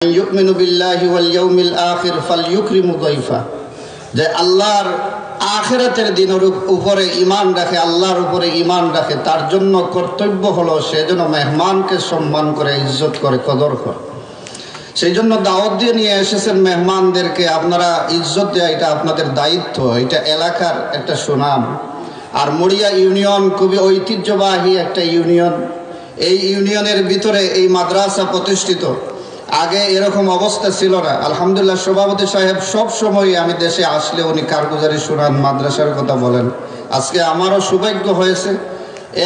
ইউমিনু বিল্লাহি ওয়াল ইয়াউমিল আখির ফালইউকরিমু যায়ফা, যে আল্লাহর আখিরাতের দিনের উপরে ঈমান রাখে, আল্লাহর উপরে ঈমান রাখে, তার জন্য কর্তব্য হলো সে যেন মেহমানকে সম্মান করে, ইজ্জত করে, কদর করে। সেই জন্য দাওয়াত দিয়ে নিয়ে এসেছেন মেহমানদেরকে, আপনারা ইজ্জত দেওয়া এটা আপনাদের দায়িত্ব, এটা এলাকার একটা সুনাম। আর মুড়িয়া ইউনিয়ন খুবই ঐতিহ্যবাহী একটা ইউনিয়ন। এই ইউনিয়নের ভিতরে এই মাদ্রাসা প্রতিষ্ঠিত। আগে এরকম অবস্থা ছিল না। আলহামদুলিল্লাহ, সভাপতি সাহেব সব সময় আমি দেশে আসলে উনি কারগুজারি শোনান, মাদ্রাসার কথা বলেন। আজকে আমারও সৌভাগ্য হয়েছে,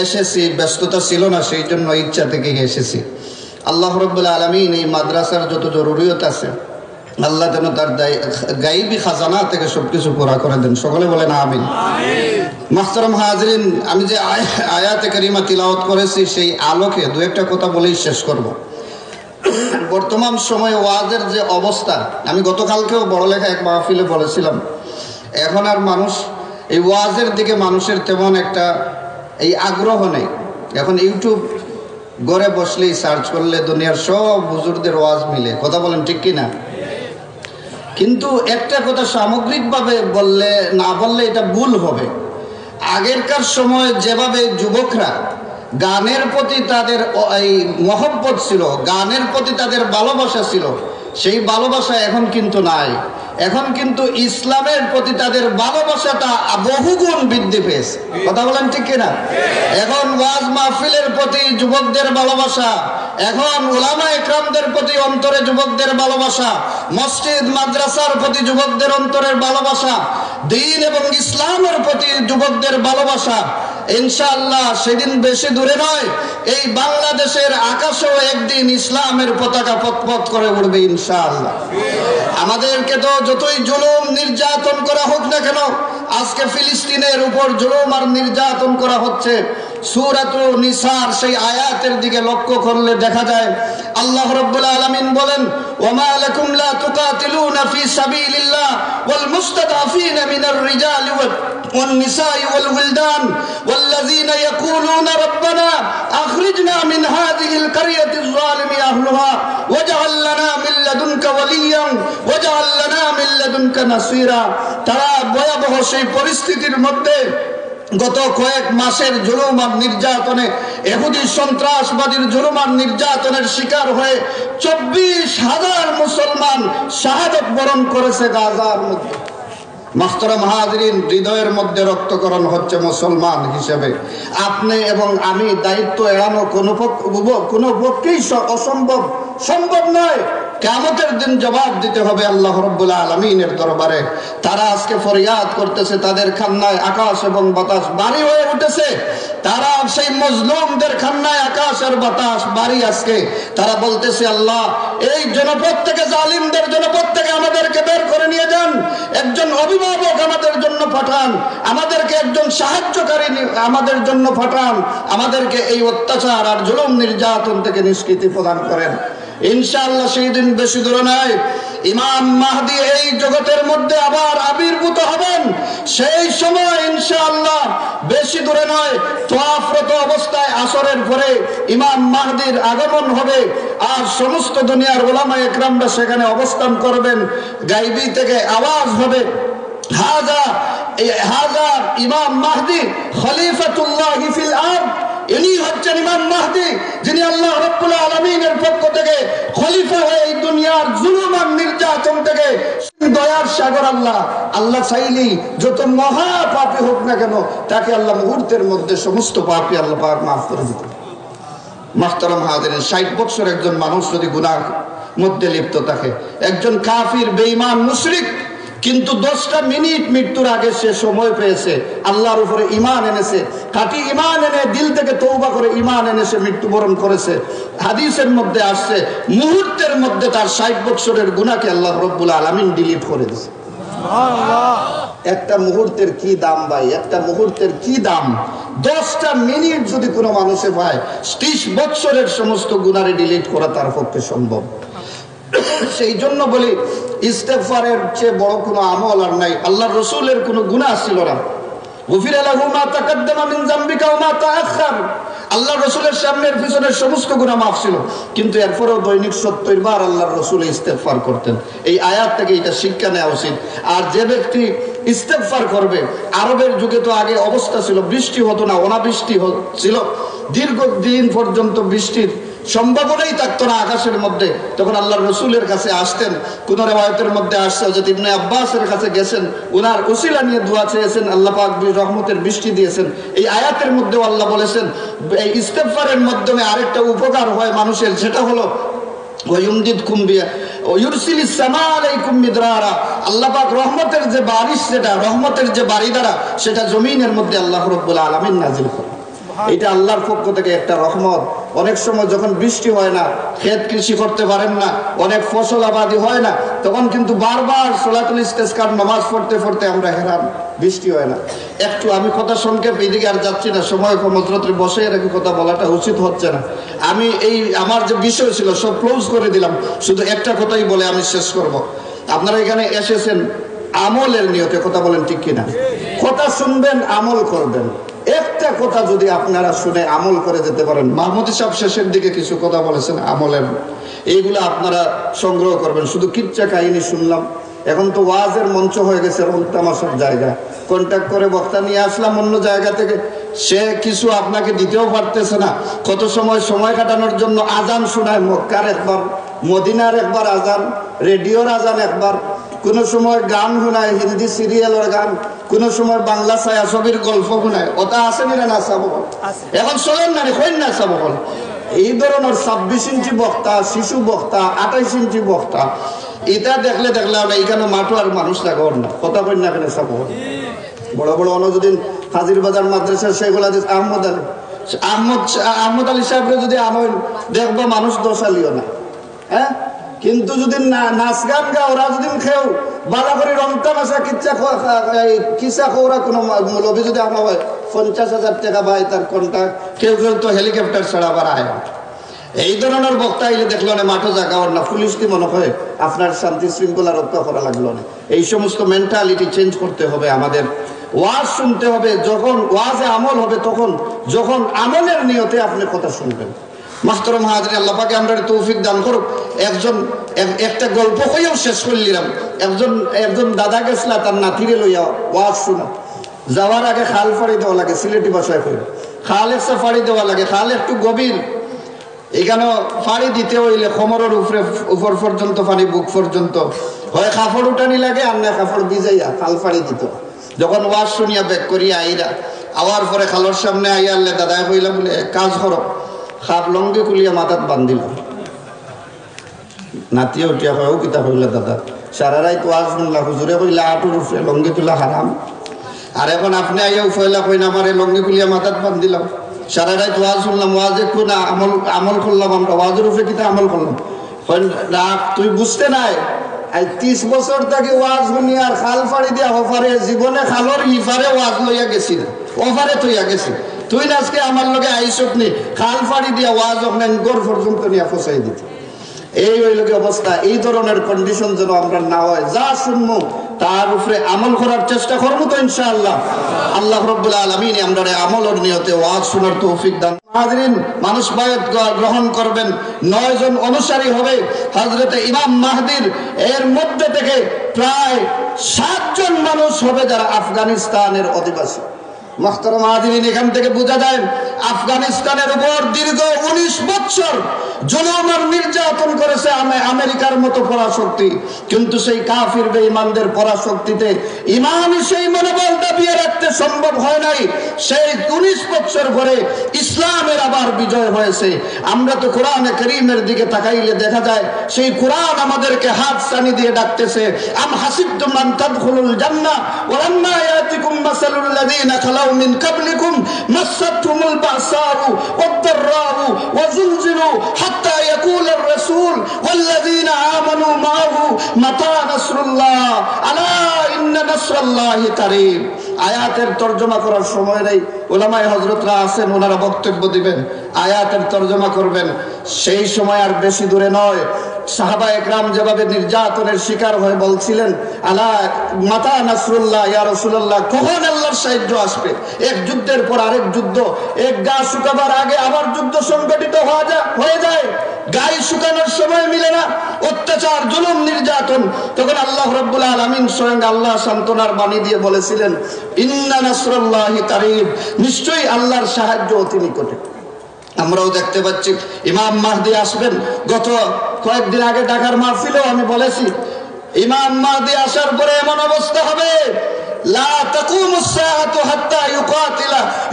এসেছি, ব্যস্ততা ছিল না, সেই জন্য ইচ্ছা থেকে এসেছি। আল্লাহ রাব্বুল আলামিন এই মাদ্রাসার যত জরুরিয়ত আছে আল্লাহ যেন তার গাইবী খাজানা থেকে সবকিছু পুরা করে দেন। সকলে বলেন আমিন। মুহতারাম হাজরিন, আমি যে আয়াতে কারিমা তিলাওয়াত করেছি সেই আলোকে দু একটা কথা বলেই শেষ করব। বর্তমান সময়ে ওয়াজের যে অবস্থা, আমি গতকালকেও বড়লেখা এক মাহফিলে বলেছিলাম, এখন আর মানুষ এই ওয়াজের দিকে মানুষের তেমন একটা এই আগ্রহ নেই। এখন ইউটিউব ঘরে বসলেই সার্চ করলে দুনিয়ার সব হুজুরদের ওয়াজ মিলে। কথা বলেন ঠিক কি না? কিন্তু একটা কথা সামগ্রিকভাবে বললে, না বললে এটা ভুল হবে। আগেরকার সময় যেভাবে যুবকরা গানের প্রতি তাদের এই মহব্বত ছিল, গানের প্রতি তাদের ভালোবাসা ছিল, সেই ভালোবাসা এখন কিন্তু নাই। এখন কিন্তু ইসলামের প্রতি তাদের ভালোবাসাটা বহুগুণ বৃদ্ধি পেয়েছে। কথা বলেন ঠিক কিনা? এখন ওয়াজ মাহফিলের প্রতি যুবকদের ভালোবাসা, এখন উলামা ইকরামদের প্রতি অন্তরে যুবকদের ভালোবাসা, মসজিদ মাদ্রাসার প্রতি যুবকদের অন্তরের ভালোবাসা, দ্বীন এবং ইসলামের প্রতি যুবকদের ভালোবাসা, ইনশাআল্লাহ সেদিন বেশি দূরে নয়, এই বাংলাদেশের আকাশেও একদিন ইসলামের পতাকা পথ করে উঠবে ইনশাআল্লাহ। আমাদেরকে তো যতই জুলুম নির্যাতন করা হোক না কেন, আজকে ফিলিস্তিনের উপর জুলুম আর নির্যাতন করা হচ্ছে। সূরাতুন নিসার সেই আয়াতের দিকে লক্ষ্য করলে দেখা যায় আল্লাহ রাব্বুল আলামিন বলেন, ওয়ামা লাকুম লা তুকাতিলুনা ফি সাবিলিল্লাহ ওয়াল মুস্তাদআফিনা মিনার রিজালি ওয়ান নিসাই ওয়াল ওয়িলদান ওয়াল্লাযীনা ইয়াকুলুনা রাব্বানা আখরিজনা মিন হাযিহিল কারইয়াতিজ যালিমি আহলুহা ওয়াজআল লানা মিন লাদুনকা ওয়ালিয়্যান ওয়াজআল লানা মিন লাদুনকা নাসীরা। তারা ভয়াবহ সেই পরিস্থিতির মধ্যে গত কয়েক মাসের জুলুম আর নির্যাতনে, ইহুদি সন্ত্রাসবাদীর জুলুম আর নির্যাতনের শিকার হয়ে 24,000 মুসলমান শাহাদাত বরণ করেছে গাজার মধ্যে। মুহতারাম হাজরিন, হৃদয়ের মধ্যে রক্তকরণ হচ্ছে মুসলমান হিসেবে। আপনি এবং আমি দায়িত্ব এড়ানো কোনো পক্ষেই সম্ভব নয়। কিয়ামতের দিন জবাব দিতে হবে আল্লাহ রাব্বুল আলামিনের দরবারে। তারা আজকে ফরিয়াদ করতেছে, তাদের খান্নায় আকাশ এবং বাতাস ভারী হয়ে উঠেছে। তারা সেই মজলুমদের খান্নায় আকাশ আর বাতাস ভারী। আজকে তারা বলতেছে, আল্লাহ এই জনপদ থেকে, জালিমদের জনপদ থেকে আমাদেরকে বের করে নিয়ে যান, একজন অভিভাবক আমাদের জন্য পাঠান, আমাদেরকে একজন সাহায্যকারী আমাদের জন্য পাঠান, আমাদেরকে এই অত্যাচার আর জুলুম নির্যাতন থেকে নিষ্কৃতি প্রদান করেন। ইনশাআল্লাহ সেই দিন বেশি দূরে নয়, ইমাম মাহদী এই জগতের মধ্যে আবার আবির্ভূত হবেন। সেই সময় ইনশাআল্লাহ বেশি দূরে নয়, তওয়াফরত অবস্থায় আসরের পরে ইমাম মাহদীর আগমন হবে, আর সমস্ত দুনিয়ার উলামা ইকরামরা সেখানে অবস্থান করবেন। গায়বী থেকে আওয়াজ হবে, হাযা ইমাম মাহদী খলিফাতুল্লাহি ফিল আরদ। ইনি হচ্ছেন ইমাম মাহদী, যিনি আল্লাহ রাব্বুল আলামিনের পক্ষ থেকে খলিফা হয়ে এই দুনিয়ার জুলুম আর নির্যাতন থেকে দয়ার সাগর আল্লাহ চাইলেই যত মহা পাপী হোক না কেন, তাকে আল্লাহ মুহূর্তের মধ্যে সমস্ত পাপী আল্লাহ পাক মাফ করে দিতেন। মুহতারাম হাজিরিন, 60 বছর একজন মানুষ যদি গুনাহ মধ্যে লিপ্ত থাকে, একজন কাফির, বেঈমান, মুশরিক, কিন্তু 10টা মিনিট মৃত্যুর আগে সে সময় পেয়েছে, আল্লাহর উপরে ঈমান এনেছে, খাঁটি ঈমান এনে দিল থেকে তওবা করে ঈমান এনে সে মৃত্যুবরণ করেছে। হাদিসের মধ্যে আসছে মুহূর্তের মধ্যে তার 60 বছরের গুনাহকে আল্লাহ রাব্বুল আলামিন ডিলিট করে দিয়েছে। সুবহানাল্লাহ! একটা মুহূর্তের কি দাম ভাই, একটা মুহূর্তের কি দাম! 10টা মিনিট যদি কোনো মানুষে পায়, 30 বছরের সমস্ত গুনাহ ডিলিট করা তার পক্ষে সম্ভব। সেই জন্য বলি, ইস্তেগফারের চেয়ে বড় কোনো আমল আর নাই। আল্লাহর রাসূলের কোনো গুনাহ ছিল না। গুফিরা লাহু মা তাকাদ্দামা মিন যামবিকা ওয়া মা তাআখার। আল্লাহ রসুলের সামনের পিছনের সমস্ত গুনাহ মাফ ছিল, কিন্তু এরপরেও দৈনিক 70 বার আল্লাহর রসুল ইস্তেগফার করতেন। এই আয়াত থেকে এটা শিক্ষা নেওয়া উচিত। আর যে ব্যক্তি ইস্তেগফার করবে, আরবের যুগে তো আগে অবস্থা ছিল বৃষ্টি হতো না, অনাবৃষ্টি ছিল, দীর্ঘদিন পর্যন্ত বৃষ্টির সম্ভাবনাই থাকতো না আকাশের মধ্যে। তখন আল্লাহর রসুলের কাছে আসতেন। কোন রিওয়ায়াতের মধ্যে আসছে যে ইবনে আব্বাসের কাছে গেছেন, উনার উসিলা নিয়ে দোয়া চেয়েছেন, আল্লাহ পাক রহমতের বৃষ্টি দিয়েছেন। এই আয়াতের মধ্যেও আল্লাহ বলেছেন এই ইস্তেগফারের মাধ্যমে আরেকটা উপকার হয় মানুষের, সেটা হলো আল্লাহ পাক রহমতের যে বারিশ, সেটা রহমতের যে বারিদারা, সেটা জমিনের মধ্যে আল্লাহ রাব্বুল আলামিন নাজিল করেন। এটা আল্লাহর পক্ষ থেকে একটা রহমত। অনেক সময় যখন বৃষ্টি হয় না, ক্ষেত কৃষি করতে পারেন না, অনেক ফসল আবাদি হয় না, তখন কিন্তু বারবার সলাতুল ইস্তেসকার নামাজ পড়তে পড়তে আমরা হেরান, বৃষ্টি হয় না। একটু আমি কথা সংক্ষেপ, এইদিকে আর যাচ্ছি না, সময় কম, হযরতে বসে এরকম কথা বলাটা উচিত হচ্ছে না। আমি এই আমার যে বিষয় ছিল সব ক্লোজ করে দিলাম, শুধু একটা কথাই বলে আমি শেষ করব। আপনারা এখানে এসেছেন আমলের নিয়তে, কথা বলেন ঠিক কিনা? কথা শুনবেন, আমল করবেন। একটা কথা যদি আপনারা শুনে আমল করে যেতে পারেন, মাহমুদী সাহেব শেষের দিকে কিছু কথা বলেছেন আমলের, এইগুলো আপনারা সংগ্রহ করবেন। শুধু কিচ্ছা কাহিনী শুনলাম, এখন তো ওয়াজের মঞ্চ হয়ে গেছে রং তামাশার জায়গা। কন্ট্যাক্ট করে বক্তা নিয়ে আসলাম অন্য জায়গা থেকে, সে কিছু আপনাকে দিতেও পারতেছে না। কত সময় কাটানোর জন্য আজান শোনায়, মক্কার একবার, মদিনার একবার আজান, রেডিওর আজান একবার, কোন সময় গান শোনায়, হিন্দি সিরিয়ালের গান, কোন সময় বাংলা ছায়াছবির গল্প শোনায়। ওটা আছে না? না চাবো এখন চলেন না কইন না চাবো। এই ধরনের 26 ইঞ্চি বক্তা, শিশু বক্তা, 28 ইঞ্চি বক্তা, এটা দেখলে আমরা এইখানে মাঠো আর মানুষ লাগার না, কথা কইন না কেন চাবো। বড় বড় অনুদিন হাজির বাজার মাদ্রাসা শেখুল হাদিস আহমদ আলী সাহেবরে যদি আনেন, দেখবো মানুষ 10 আলিও না। হ্যাঁ, কিন্তু যদি নাচ গান গা, ওরা যদি খেয়েও বালা করে রংটা মাসা কিসা ওরা কোনো মৌলবি যদি আনা হয় 50,000 টাকা পাই তার কন্ট্রাক্ট। কেউ তো হেলিকপ্টার ছাড়া আবার আয়। এই ধরনের বক্তা আইলে দেখলো না মাঠও জাগাওয়ার না, পুলিশ কি মনে হয় আপনার শান্তি শৃঙ্খলা রক্ষা করা লাগলো না। এই সমস্ত মেন্টালিটি চেঞ্জ করতে হবে আমাদের। ওয়াজ শুনতে হবে, যখন ওয়াজে আমল হবে তখন, যখন আমলের নিয়তে আপনি কথা শুনবেন। মাহতারাম হাজরিন, আল্লাহ পাকে আমরা তৌফিক দান করুক। একটা গল্প কইও শেষ করলাম। একজন দাদা গেছিলা তার নাতিরে লইয়া ওয়াজ শোনা। যাওয়ার আগে খাল ফাড়ি দেওয়া লাগে, সিলেটি ভাষায় কই খাল একটা ফাড়ি দেওয়া লাগে। খাল একটু গভীর, এখানে ফাড়ি দিতে হইলে কোমরের উপর পর্যন্ত পানি, বুক পর্যন্ত, হয় কাপড় উঠানি লাগে আর না কাপড় ভিজাইয়া খাল ফাড়ি দিত। যখন ওয়াজ শুনিয়া ব্যাক করিয়া আইরা আওয়ার পরে খালোর সামনে আইয়া আনলে দাদায় কইলা বলে কাজ করো, খাপ লঙ্গি খুলিয়া মাথাত বান্ধিল। নাতিয়ে উঠিয়া হয় কিতা কইলা দাদা, সারা রাত ওয়াজ শুনলা, হুজুরে কইলা আটুর উপরে লঙ্গি তোলা হারাম, আর এখন আপনি আইয়া উফাইলা কইনা আমার লঙ্গি খুলিয়া মাথাত বান্ধিলাম। সারা রাত ওয়াজ শুনলাম, ওয়াজ একটু না আমল করলাম, আমরা ওয়াজের উপরে কিতা আমল করলাম। না তুই বুঝতে নাই, 30 বছর থেকে ওয়াজ শুনি আর খাল ফাড়ি দিয়া ওফারে, জীবনে খালর ইফারে ওয়াজ লইয়া গেছি না, ওফারে তৈয়া গেছি। তুই না আজকে আমার লগে আইসত নি, খাল ফাড়ি দিয়া ওয়াজ ওখানে গড় পর্যন্ত নিয়ে ফসাই দিতে। এই ওই লোকের অবস্থা। এই ধরনের কন্ডিশন যেন আমরা না হয়, যা শুনবো তার উপরে আমল করার চেষ্টা করবো তো ইনশাআল্লাহ। আল্লাহ রাব্বুল আলামিন আমরা আমলের নিয়তে ওয়াজ শোনার তৌফিক দান। হাজরিন, মানুষ বায়াত গ্রহণ করবেন, 9 জন অনুসারী হবে হযরতে ইমাম মাহদির। এর মধ্যে থেকে প্রায় 7 জন মানুষ হবে যারা আফগানিস্তানের অধিবাসী। মুহতারাম হাজরিন, এখান থেকে বোঝা যায় আফগানিস্তানের উপর দীর্ঘ 19 বছর জুলুম আর নির্যাতন করেছে আমেরিকার মতো পরাশক্তি, কিন্তু সেই কাফির বেঈমানদের পরাশক্তিতে ইমানই সেই মনোবল দাবিয়ে রাখতে সম্ভব হয় নাই। সেই 19 বছর পরে ইসলামের আবার বিজয় হয়েছে। আমরা তো কোরআনে কারীমের দিকে তাকাইলে দেখা যায় সেই কোরআন আমাদেরকে হাত ছানি দিয়ে ডাকতেছে, আম হাসিবতুম আন তাদখুলুল জান্নাহ ওয়া লাম্মা ইয়াতিকুম মাসালুল লাযীনা খালাউ মিন কাবলিকুম মাসাতহুমুল বাসাউ ওয়াদ-দাররাউ ওয়া যুলজিলু হাত্তা ইয়াকুলার রাসূল ওয়াল্লাযীনা আমানু মাআহু মাতা নাসরুল্লাহ আলা ইন্না নাসরাল্লাহি কারীব। আয়াতের তরজমা করার সময় নেই, উলামায়ে হযরতরা আছেন, ওনারা বক্তব্য দিবেন, আয়াতের তরজমা করবেন। সেই সময় আর বেশি দূরে নয়, সাহাবা একরাম যেভাবে নির্যাতনের শিকার হয়ে বলছিলেন, আলা মাতা নাসরুল্লাহ ইয়া রাসূলুল্লাহ, কখন আল্লাহর সাহায্য আসবে? এক যুদ্ধের পর আরেক যুদ্ধ, এক গা শুকাবার আগে আবার যুদ্ধ সংগঠিত হয়ে যায়, গায়ে শুকানোর সময় মিলে না, অত্যাচার, জুলুম, নির্যাতন। তখন আল্লাহ রাব্বুল আলামিন স্বয়ং আল্লাহ সান্ত্বনার বাণী দিয়ে বলেছিলেন, ইন্না নাসরুল্লাহি কারীব, নিশ্চয়ই আল্লাহর সাহায্য অতি নিকটে। আমরাও দেখতে পাচ্ছি ইমাম মাহদি আসবেন। গত কয়েকদিন আগে ঢাকার মাহফিলেও আমি বলেছি, ইমাম মাহদি আসার পরে এমন অবস্থা হবে, লা তাকুমুস সাআতু হাত্তা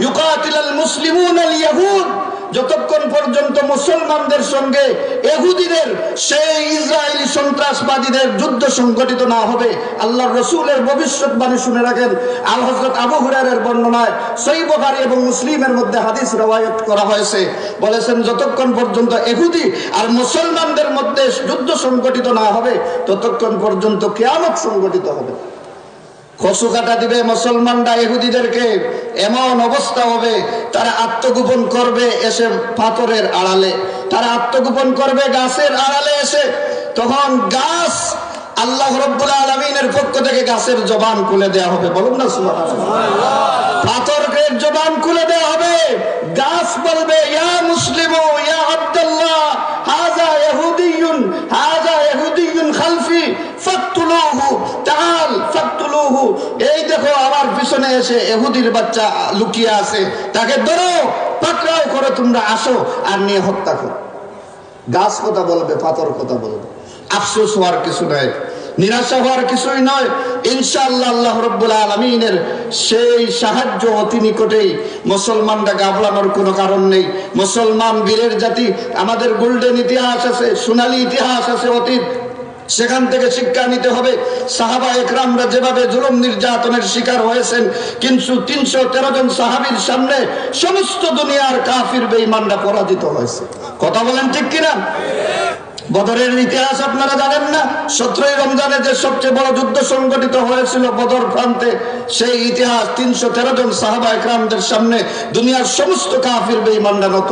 ইউকাতিলাল মুসলিমুনাল ইয়াহুদ, যতক্ষণ পর্যন্ত মুসলমানদের সঙ্গে ইহুদিদের, সেই ইসরায়েলি সন্ত্রাসবাদীদের যুদ্ধ সংগঠিত না হবে। আল্লাহর রাসূলের ভবিষ্যৎবাণী শুনে রাখেন। আল হযরত আবু হুরায়রার বর্ণনায় সহিহ বুখারী এবং মুসলিমের মধ্যে হাদিস রওয়ায়াত করা হয়েছে, বলেছেন যতক্ষণ পর্যন্ত ইহুদি আর মুসলমানদের মধ্যে যুদ্ধ সংগঠিত না হবে, ততক্ষণ পর্যন্ত কিয়ামত সংগঠিত হবে। কসু কাটা দিবে মুসলমানরা ইহুদিদেরকে, এমন অবস্থা হবে তারা আত্মগোপন করবে এসে পাথরের আড়ালে, তারা আত্মগোপন করবে গাছের আড়ালে এসে। তখন গাছ, আল্লাহ রাব্বুল আলামিনের পক্ষ থেকে গাছের জবান খুলে দেওয়া হবে, বলুন না সুবহানাল্লাহ। পাথরকে জবান খুলে দেওয়া হবে, গাছ বলবে, ইয়া মুসলিমু ইয়া আব্দুল্লাহ, হাযা ইহুদিয়ুন, হাযা ইহুদিয়ুন খালফি ফাকতুলুহু, তাআল ফাকতুলুহু, এই দেখো আমার পিছনে এসে ইহুদির বাচ্চা লুকিয়ে আছে, তাকে ধরো, পাকড়াও করো, তোমরা আসো আর নিয়ে হত্যা করো। গাছ কথা বলবে, পাথর কথা বলবে। আফসোস হওয়ার কিছু নাই, নিরাশা হওয়ার কিছুই নয়। ইনশাআল্লাহ আল্লাহ রাব্বুল আলামিনের সেই সাহায্য অতি নিকটেই। মুসলমানরা গাবলানোর কোনো কারণ নেই। মুসলমান বীরের জাতি, আমাদের গোল্ডেন ইতিহাস আছে, সোনালী ইতিহাস আছে অতীত, সেখান থেকে শিক্ষা নিতে হবে। সাহাবা একরামরা যেভাবে জুলুম নির্যাতনের শিকার হয়েছেন, কিন্তু 313 জন সাহাবীর সামনে সমস্ত দুনিয়ার কাফির বেঈমানরা পরাজিত হয়েছে। কথা বলেন ঠিক কিনা? বদরের ইতিহাস আপনারা জানেন না? 17ই রমজানে যে সবচেয়ে বড় যুদ্ধ সংগঠিত হয়েছিল বদর প্রান্তে, সেই ইতিহাস 313 জন সাহাবা একরামদের সামনে দুনিয়ার সমস্ত কাফির বেঈমানরা নত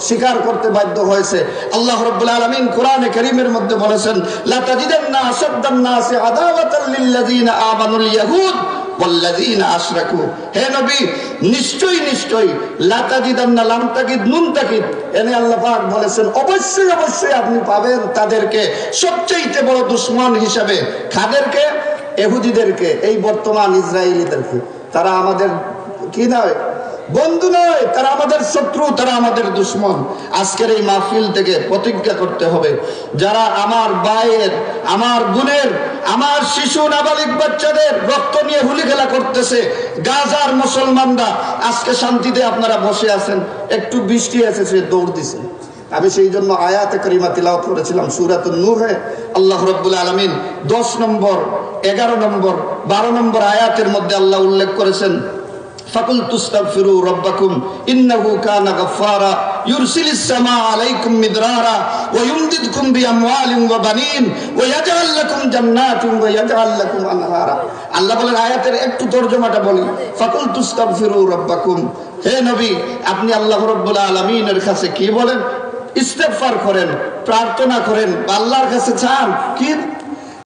স্বীকার করতে বাধ্য হয়েছে। আল্লাহ রাব্বুল আলামিন কোরআনে কারীমের মধ্যে বলেছেন, লা তাজিদান্না আশাদ্দান নাসি আদাওয়াতাল লিল্লাযিনা আমানুল ইয়াহুদ ওয়াল্লাযিনা আশরাকু। হে নবী, নিশ্চয়ই নিশ্চয়ই, লা তাজিদান্না, লাম তাকিদ নুন তাকিদ, এনে আল্লাহ পাক বলেছেন অবশ্যই অবশ্যই আপনি পাবেন তাদেরকে সবচেয়ে বড় দুশমন হিসেবে। কাদেরকে? ইহুদিদেরকে, এই বর্তমান ইসরায়েলিদেরকে। তারা আমাদের কি নয়, বন্ধু নয়, তারা আমাদের শত্রু, তারা আমাদের দুশমন। আজকের এই মাহফিল থেকে প্রতিজ্ঞা করতে হবে, যারা আমার ভাইয়ের, আমার বোনের, আমার শিশু নাবালিক বাচ্চাদের রক্ত নিয়ে হুলি খেলা করতেছে গাজার মুসলমানরা, আজকে শান্তিতে আপনারা বসে আছেন, একটু বৃষ্টি এসেছে দৌড় দিছে। আমি সেই জন্য আয়াতে কারিমা তিলাওয়াত করেছিলাম সূরাতুন নূহে। আল্লাহ রাব্বুল আলামিন 10 নম্বর, 11 নম্বর, 12 নম্বর আয়াতের মধ্যে আল্লাহ উল্লেখ করেছেন, ফাকুলতু আস্তাগফিরু রাব্বাকুম ইন্নাহু কানা গাফফারা ইউরসিলিস সামা আলাইকুম মিদরারা ওয়া ইউমদিদকুম বিআমওয়ালিন ওয়া বানিন ওয়া ইয়াজআল লাকুম জান্নাতিন ওয়া ইয়াজআল লাকুম আনহারা। আল্লাহ বলেন, আয়াতের একটু তরজমাটা বলি, ফাকুলতু আস্তাগফিরু রাব্বাকুম, হে নবী আপনি আল্লাহ রাব্বুল আলামিনের কাছে কি বলেন? ইস্তেগফার করেন, প্রার্থনা করেন, আল্লাহর কাছে চান কি?